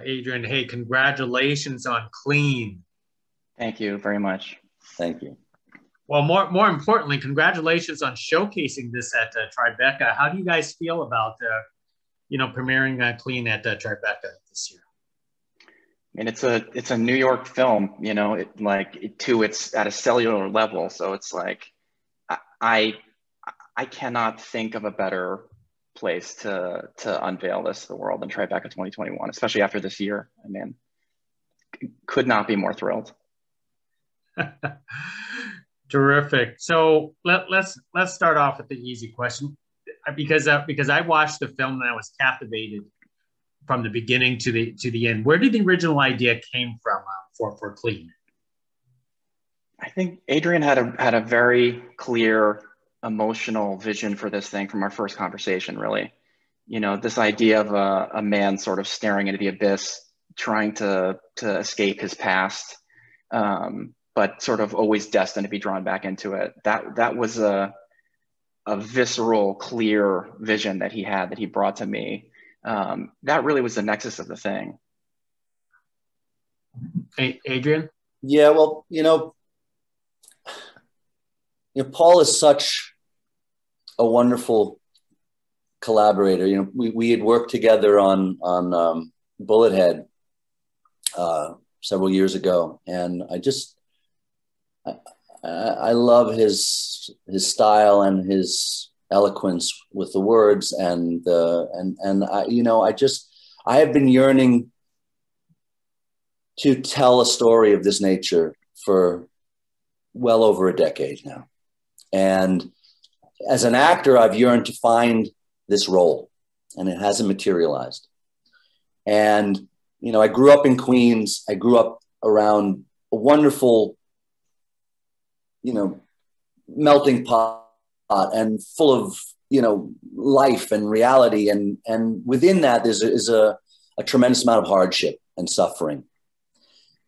Adrien, hey, congratulations on Clean. Thank you very much. Thank you. Well, more importantly, congratulations on showcasing this at Tribeca. How do you guys feel about, premiering Clean at Tribeca this year? I mean, it's a New York film, it's at a cellular level. So it's like, I cannot think of a better place to unveil this to the world than Tribeca 2021, especially after this year. I mean, could not be more thrilled. Terrific. So let's start off with the easy question, because I watched the film and I was captivated from the beginning to the end. Where did the original idea came from for Clean? I think Adrien had a very clear emotional vision for this thing from our first conversation. Really, this idea of a man sort of staring into the abyss, trying to escape his past. But sort of always destined to be drawn back into it. That was a visceral, clear vision that he brought to me. That really was the nexus of the thing. Hey, Adrien? Yeah, well, Paul is such a wonderful collaborator. We had worked together on Bullethead several years ago, and I love his style and his eloquence with the words, and I have been yearning to tell a story of this nature for well over a decade now. And as an actor, I've yearned to find this role, and it hasn't materialized. And, I grew up in Queens. I grew up around a wonderful, melting pot and full of, life and reality. And within that is a tremendous amount of hardship and suffering.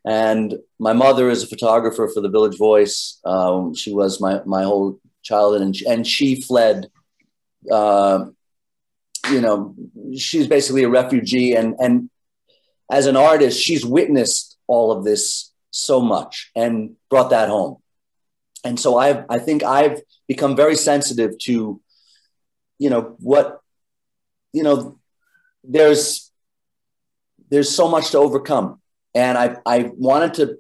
And my mother is a photographer for the Village Voice. She was my whole childhood, and she fled, she's basically a refugee. And as an artist, she's witnessed all of this so much and brought that home. And so I think I've become very sensitive to, there's so much to overcome. And I wanted to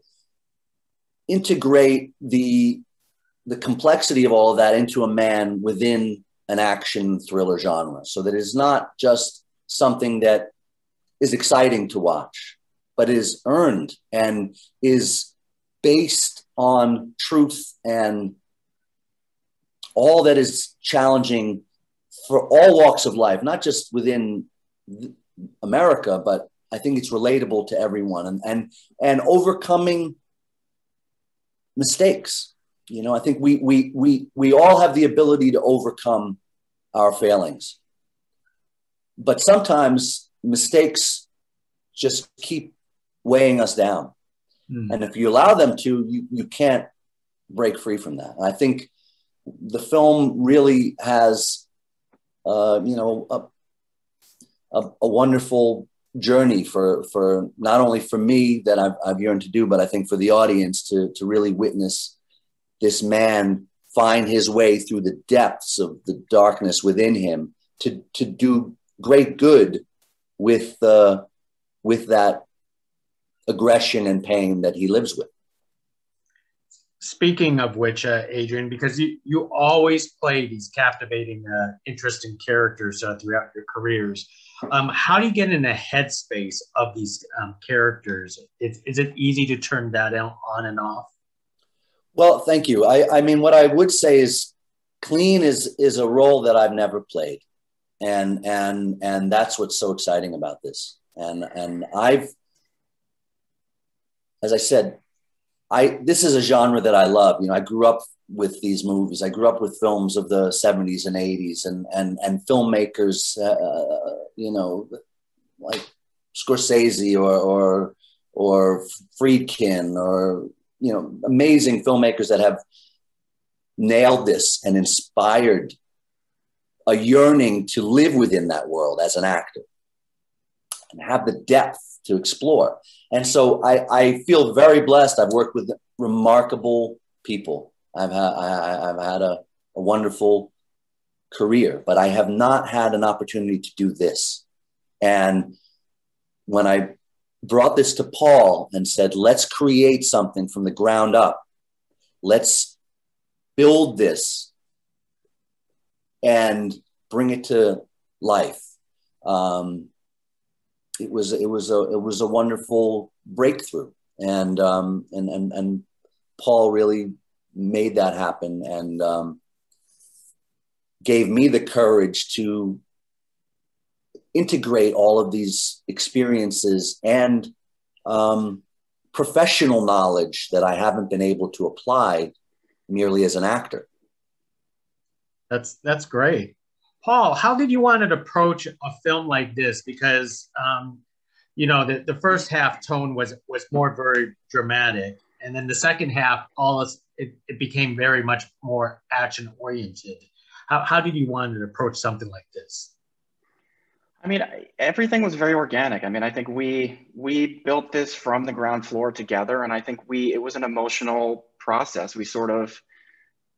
integrate the complexity of all of that into a man within an action thriller genre, so that it's not just something that is exciting to watch, but is earned and is based on truth and all that is challenging for all walks of life, not just within America, but I think it's relatable to everyone, and overcoming mistakes. I think we all have the ability to overcome our failings, but sometimes mistakes just keep weighing us down. And if you allow them to, you can't break free from that. And I think the film really has, a wonderful journey for not only for me that I've yearned to do, but I think for the audience to really witness this man find his way through the depths of the darkness within him to do great good with that aggression and pain that he lives with. Speaking of which, Adrien, because you always play these captivating, interesting characters throughout your careers, how do you get in the headspace of these characters? Is it easy to turn that on and off? Well, thank you. I mean, what I would say is Clean is a role that I've never played. And that's what's so exciting about this. And as I said, this is a genre that I love. I grew up with these movies. I grew up with films of the 70s and 80s and filmmakers, like Scorsese or Friedkin or, amazing filmmakers that have nailed this and inspired a yearning to live within that world as an actor and have the depth to explore. And so I feel very blessed. I've worked with remarkable people. I've had a wonderful career, but I have not had an opportunity to do this. And when I brought this to Paul and said, let's create something from the ground up, let's build this and bring it to life. It was a wonderful breakthrough, and Paul really made that happen, and gave me the courage to integrate all of these experiences and professional knowledge that I haven't been able to apply merely as an actor. That's great. Paul, how did you want to approach a film like this? Because, you know, the first half tone was more very dramatic. And then the second half, it became very much more action oriented. How did you want to approach something like this? I mean, everything was very organic. I mean, I think we built this from the ground floor together. And I think it was an emotional process.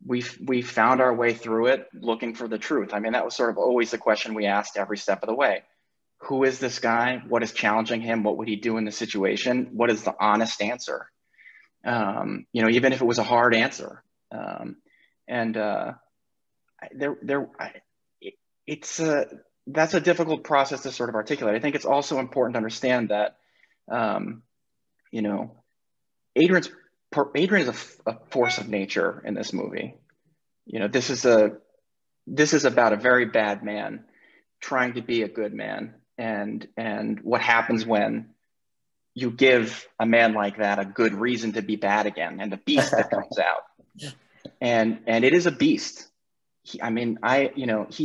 We found our way through it looking for the truth. I mean, that was sort of always the question we asked every step of the way. Who is this guy? What is challenging him? What would he do in the situation? What is the honest answer? You know, even if it was a hard answer. That's a difficult process to sort of articulate. I think it's also important to understand that, you know, Adrien is a force of nature in this movie. You know, this is about a very bad man trying to be a good man, and what happens when you give a man like that a good reason to be bad again, and the beast that comes out, and it is a beast. He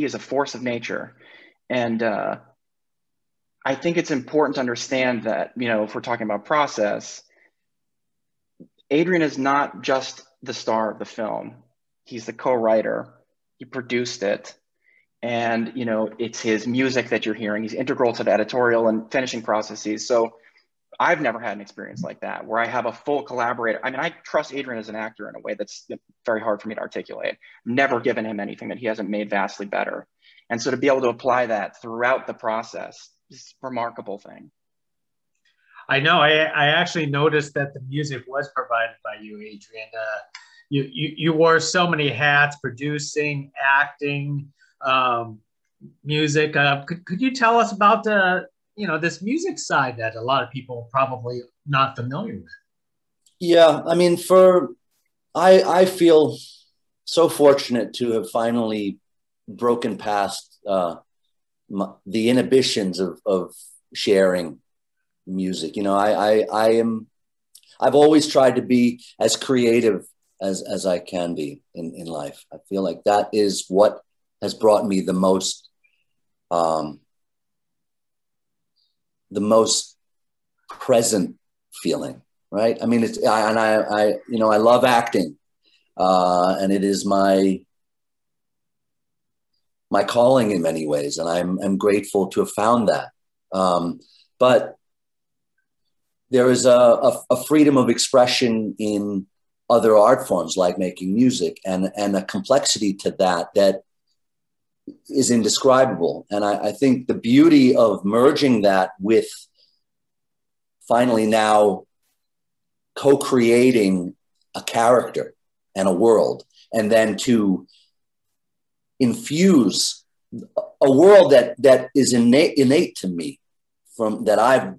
is a force of nature, and I think it's important to understand that, you know, if we're talking about process, Adrien is not just the star of the film. He's the co-writer. He produced it. And, you know, it's his music that you're hearing. He's integral to the editorial and finishing processes. So I've never had an experience like that where I have a full collaborator. I mean, I trust Adrien as an actor in a way that's very hard for me to articulate. Never given him anything that he hasn't made vastly better. And so to be able to apply that throughout the process is a remarkable thing. I know. I actually noticed that the music was provided by you, Adrien. You wore so many hats: producing, acting, music. Could you tell us about this music side that a lot of people probably not familiar with? Yeah, I mean, I feel so fortunate to have finally broken past the inhibitions of sharing music. You know, I've always tried to be as creative as I can be in life. I feel like that is what has brought me the most present feeling, right? I mean, I love acting, and it is my calling in many ways, and I'm grateful to have found that. But there is a freedom of expression in other art forms like making music, and a complexity to that is indescribable. And I think the beauty of merging that with finally now co-creating a character and a world, and then to infuse a world that is innate to me, that I've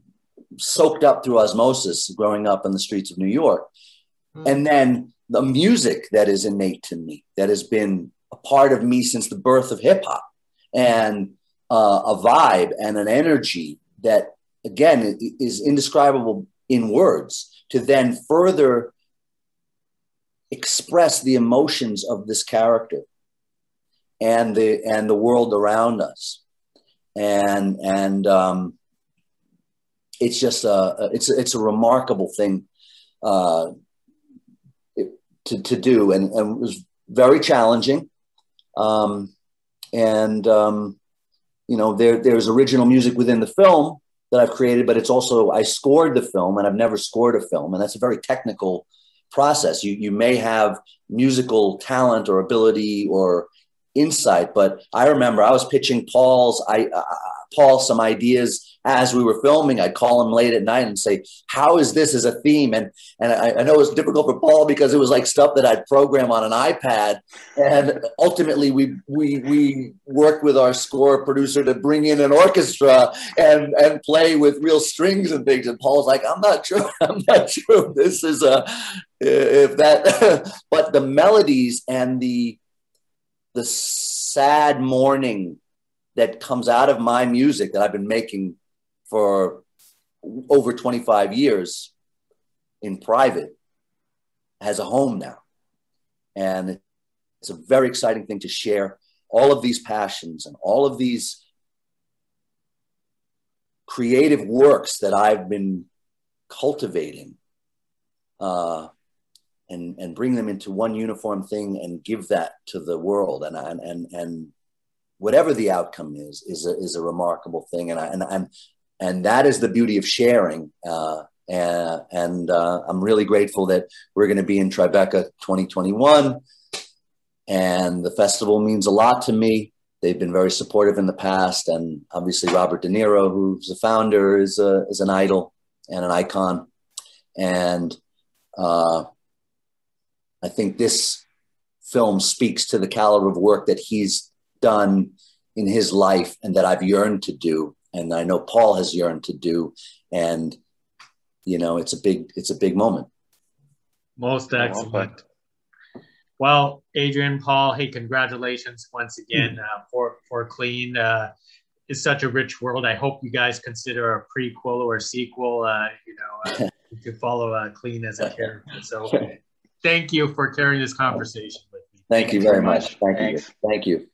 soaked up through osmosis growing up in the streets of New York. And then the music that is innate to me, that has been a part of me since the birth of hip hop, and a vibe and an energy that, again, is indescribable in words, to then further express the emotions of this character and the world around us. And it's just it's a remarkable thing to do, and it was very challenging. There's original music within the film that I've created, but it's also, I scored the film, and I've never scored a film. And that's a very technical process. You may have musical talent or ability or insight, but I remember I was pitching Paul some ideas as we were filming. I'd call him late at night and say, how is this as a theme? And I know it was difficult for Paul because it was like stuff that I'd program on an iPad. And ultimately we worked with our score producer to bring in an orchestra and play with real strings and things. And Paul's like, I'm not sure this is if that, but the melodies and the sad mourning that comes out of my music that I've been making for over 25 years in private has a home now. And it's a very exciting thing to share all of these passions and all of these creative works that I've been cultivating, and bring them into one uniform thing and give that to the world. And whatever the outcome is a remarkable thing. And that is the beauty of sharing. I'm really grateful that we're going to be in Tribeca 2021. And the festival means a lot to me. They've been very supportive in the past. And obviously Robert De Niro, who's the founder, is an idol and an icon. And I think this film speaks to the caliber of work that he's done in his life and that I've yearned to do. And I know Paul has yearned to do. And, you know, it's a big moment. Most excellent. Well, Adrien, Paul, hey, congratulations once again for Clean. It's such a rich world. I hope you guys consider a prequel or a sequel, to follow Clean as a character. So thank you for carrying this conversation with me. Thank you very much. Thank you.